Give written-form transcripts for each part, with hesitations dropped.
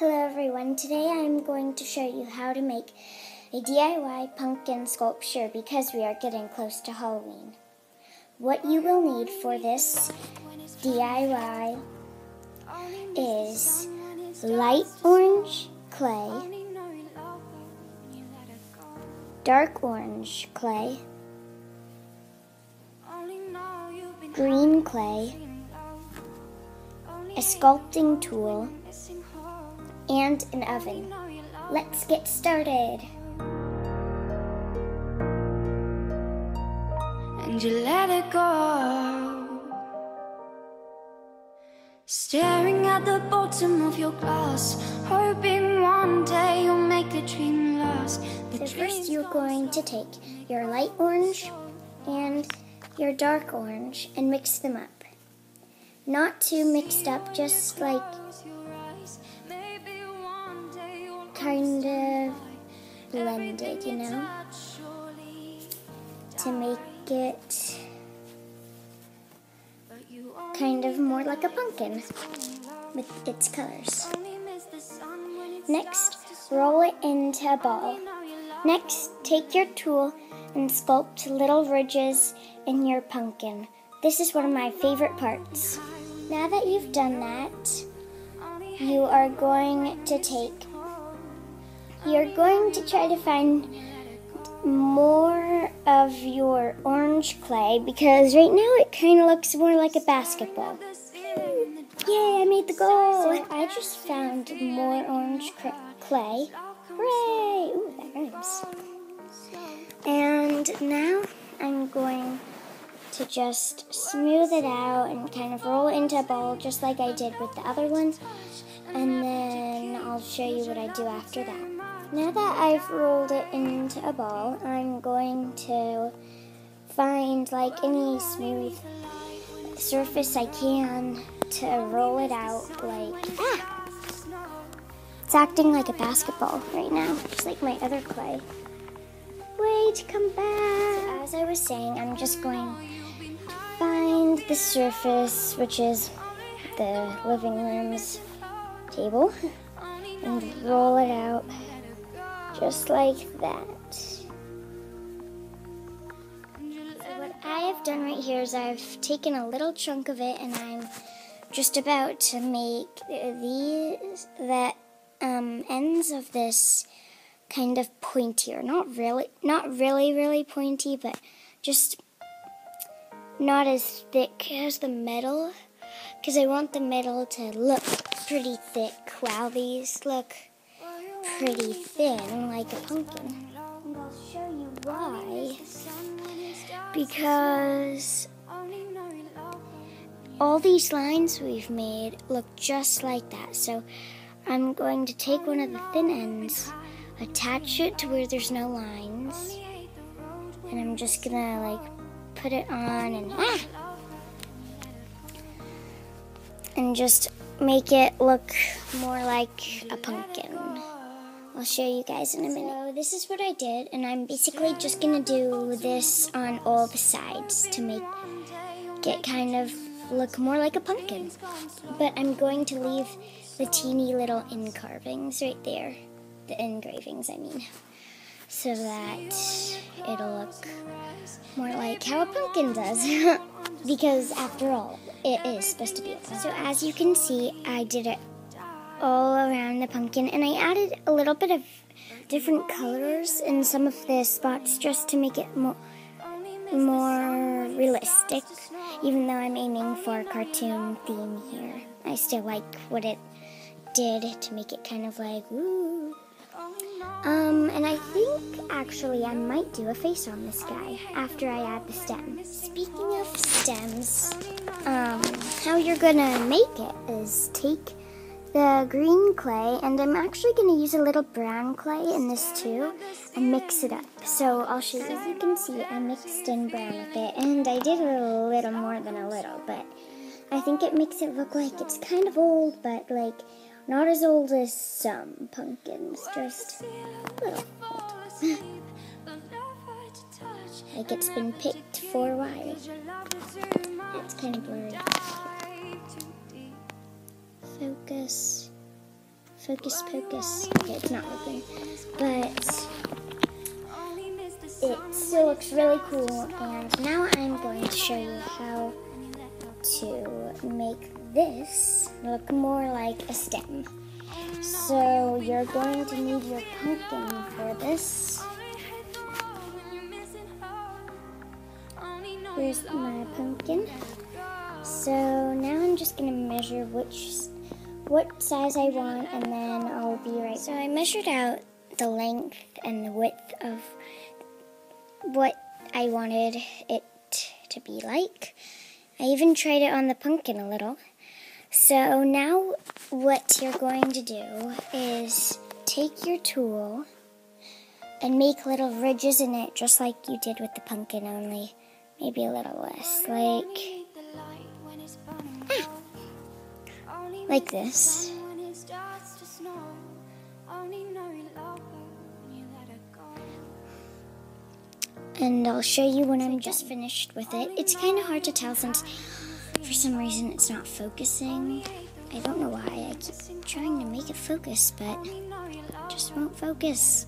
Hello everyone, today I'm going to show you how to make a DIY pumpkin sculpture because we are getting close to Halloween. What you will need for this DIY is light orange clay, dark orange clay, green clay, a sculpting tool, and an oven. Let's get started. And you let it go, staring at the bottom of your glass, hoping one day you'll make the dream last. So first you're going to take your light orange and your dark orange and mix them up. Not too mixed up, just like kind of blended, you know, to make it kind of more like a pumpkin with its colors. Next, roll it into a ball. Next, take your tool and sculpt little ridges in your pumpkin. This is one of my favorite parts. Now that you've done that, you're going to try to find more of your orange clay because right now it kind of looks more like a basketball. Yay, I made the goal! So I just found more orange clay. Hooray! Ooh, that rhymes. And now I'm going to just smooth it out and kind of roll it into a ball just like I did with the other one. And then I'll show you what I do after that. Now that I've rolled it into a ball, I'm going to find like any smooth surface I can to roll it out like, It's acting like a basketball right now, just like my other clay. Wait, come back. So as I was saying, I'm just going to find the surface, which is the living room's table, and roll it out just like that. So what I have done right here is I've taken a little chunk of it and I'm just about to make the ends of this kind of pointier. Not really pointy, but just not as thick as the middle, because I want the middle to look pretty thick while these look pretty thin like a pumpkin. And I'll show you why. Because all these lines we've made look just like that. So I'm going to take one of the thin ends, attach it to where there's no lines, and I'm just gonna like put it on and just make it look more like a pumpkin. I'll show you guys in a minute. So this is what I did, and I'm basically just gonna do this on all the sides to make it kind of look more like a pumpkin. But I'm going to leave the teeny little carvings right there, the engravings I mean, so that it'll look more like how a pumpkin does. Because after all, it is supposed to be a pumpkin. So as you can see, I did it all around the pumpkin, and I added a little bit of different colors in some of the spots just to make it more realistic. Even though I'm aiming for a cartoon theme here, I still like what it did to make it kind of like woo. And I think actually I might do a face on this guy after I add the stem. Speaking of stems, how you're gonna make it is take the green clay, and I'm actually going to use a little brown clay in this too, and mix it up. So I'll show you. As you can see, I mixed in brown with it, and I did a little more than a little, but I think it makes it look like it's kind of old, but like not as old as some pumpkins, just a little old. Like it's been picked for a while. It's kind of blurry. Focus. Focus, focus. Okay, it's not working. But it still looks really cool. And now I'm going to show you how to make this look more like a stem. So you're going to need your pumpkin for this. Here's my pumpkin. So now I'm just going to measure what size I want, and then I'll be right back. So I measured out the length and the width of what I wanted it to be like. I even tried it on the pumpkin a little. So now what you're going to do is take your tool and make little ridges in it, just like you did with the pumpkin, only maybe a little less, like this. And I'll show you when I'm just finished with it. It's kind of hard to tell since for some reason it's not focusing. I don't know why. I keep trying to make it focus, but it just won't focus.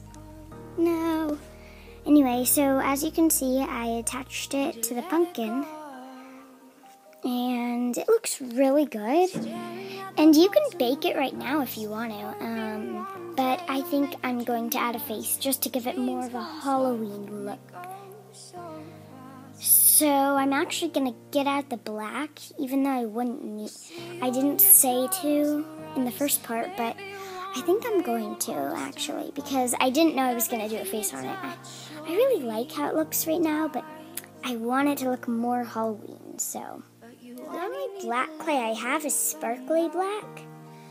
No. Anyway, so as you can see, I attached it to the pumpkin, and it looks really good. And you can bake it right now if you want to, but I think I'm going to add a face just to give it more of a Halloween look. So I'm actually going to get out the black, even though I didn't say to in the first part, but I think I'm going to, actually, because I didn't know I was going to do a face on it. I really like how it looks right now, but I want it to look more Halloween, so. The only black clay I have is sparkly black.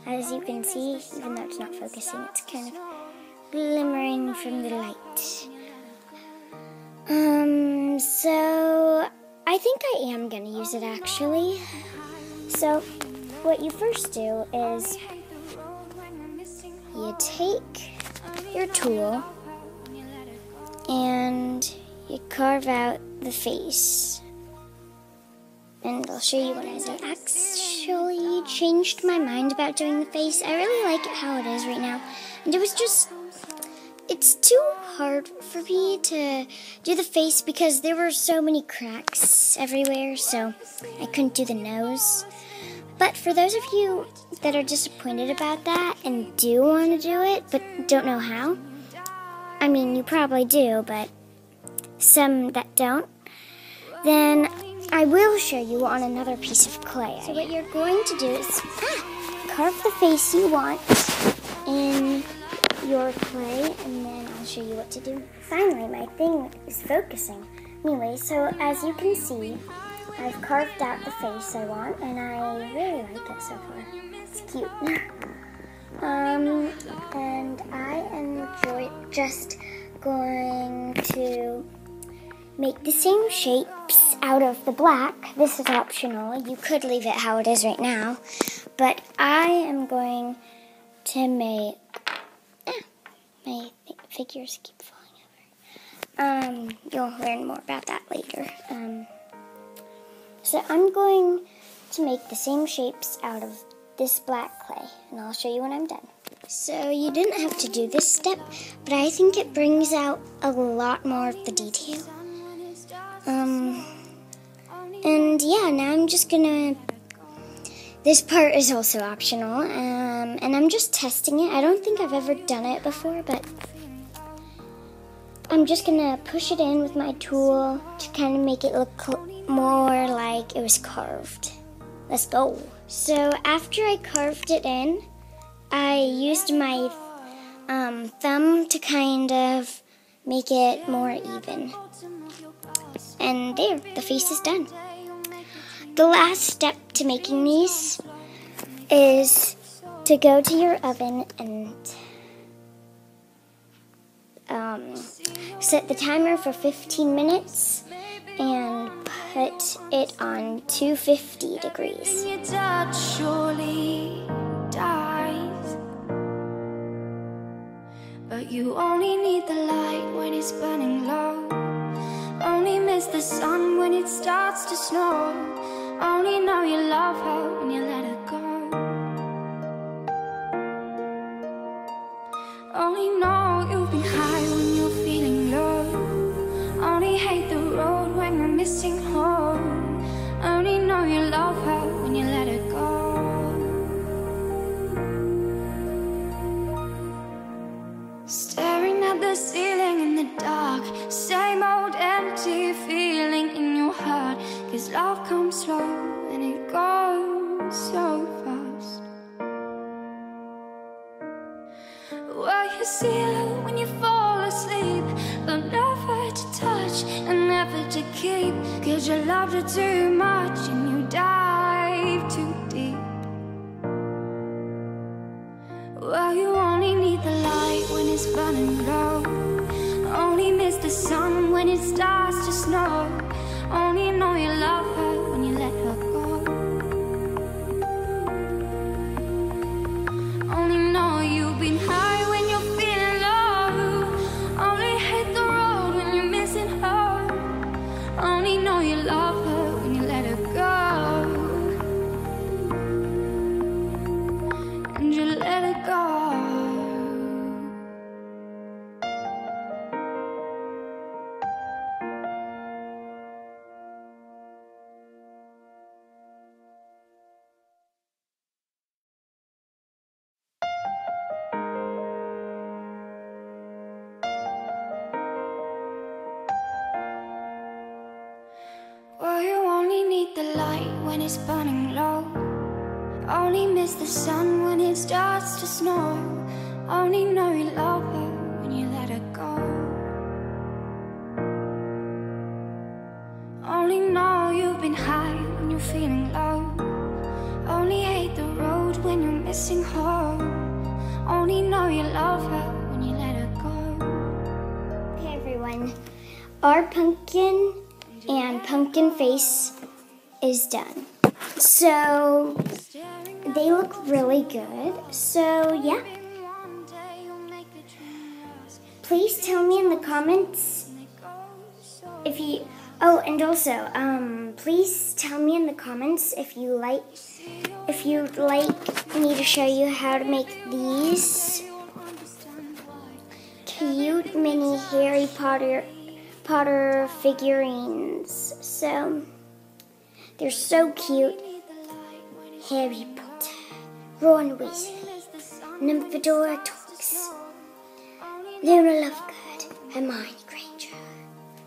As you can see, even though it's not focusing, it's kind of glimmering from the light. So I think I am going to use it, actually. So what you first do is you take your tool and you carve out the face. And I'll show you what I did. I actually changed my mind about doing the face. I really like it how it is right now. And it's too hard for me to do the face because there were so many cracks everywhere, so I couldn't do the nose. But for those of you that are disappointed about that and do want to do it but don't know how, I mean, you probably do, but some that don't, then I will show you on another piece of clay. So what you're going to do is carve the face you want in your clay, and then I'll show you what to do. Finally, my thing is focusing. Anyway, so as you can see, I've carved out the face I want, and I really like it so far. It's cute. And I am just going to make the same shapes out of the black. This is optional. You could leave it how it is right now. But I am going to make... my figures keep falling over. You'll learn more about that later. So I'm going to make the same shapes out of this black clay. And I'll show you when I'm done. So you didn't have to do this step, but I think it brings out a lot more of the detail. And yeah, now I'm just gonna, this part is also optional, and I'm just testing it. I don't think I've ever done it before, but I'm just gonna push it in with my tool to kind of make it look more like it was carved. Let's go. So after I carved it in, I used my thumb to kind of make it more even. And there, the face is done. The last step to making these is to go to your oven and set the timer for 15 minutes and put it on 250 degrees. Your touch surely dies, but you only need the light when it's burning low. Only miss the sun when it starts to snow. Only know you love her when you let her go. Only know you've been high when you're feeling low. Only hate the road when you're missing home. Only know you love her when you let her go. Staring at the ceiling in the dark, same old empty feeling in your heart. 'Cause love comes slow and it goes so fast. Well, you see her when you fall asleep, but never to touch and never to keep. 'Cause you loved her too much and you dive too deep. Well, you only need the light when it's burning low. Only miss the sun when it starts to snow. Only know you love her when you let her go. Only know you've been high when you're feeling low. Only hate the road when you're missing her. Only know you love her when you let her go. And you let her go. Well, you only need the light when it's burning low. Only miss the sun when it starts to snow. Only know you love her when you let her go. Only know you've been high when you're feeling low. Only hate the road when you're missing home. Only know you love her when you let her go. Okay, everyone. Our pumpkin and pumpkin face is done. So they look really good. So yeah. Please tell me in the comments if you and also please tell me in the comments if you'd like me to show you how to make these cute mini Harry Potter figurines. So they're so cute. Harry Potter, Ron Weasley, Nymphadora Tonks, Luna Lovegood, Hermione Granger.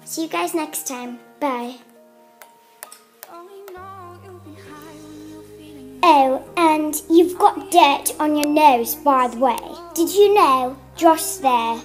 See you guys next time. Bye. Oh, and you've got dirt on your nose, by the way. Did you know? Just there.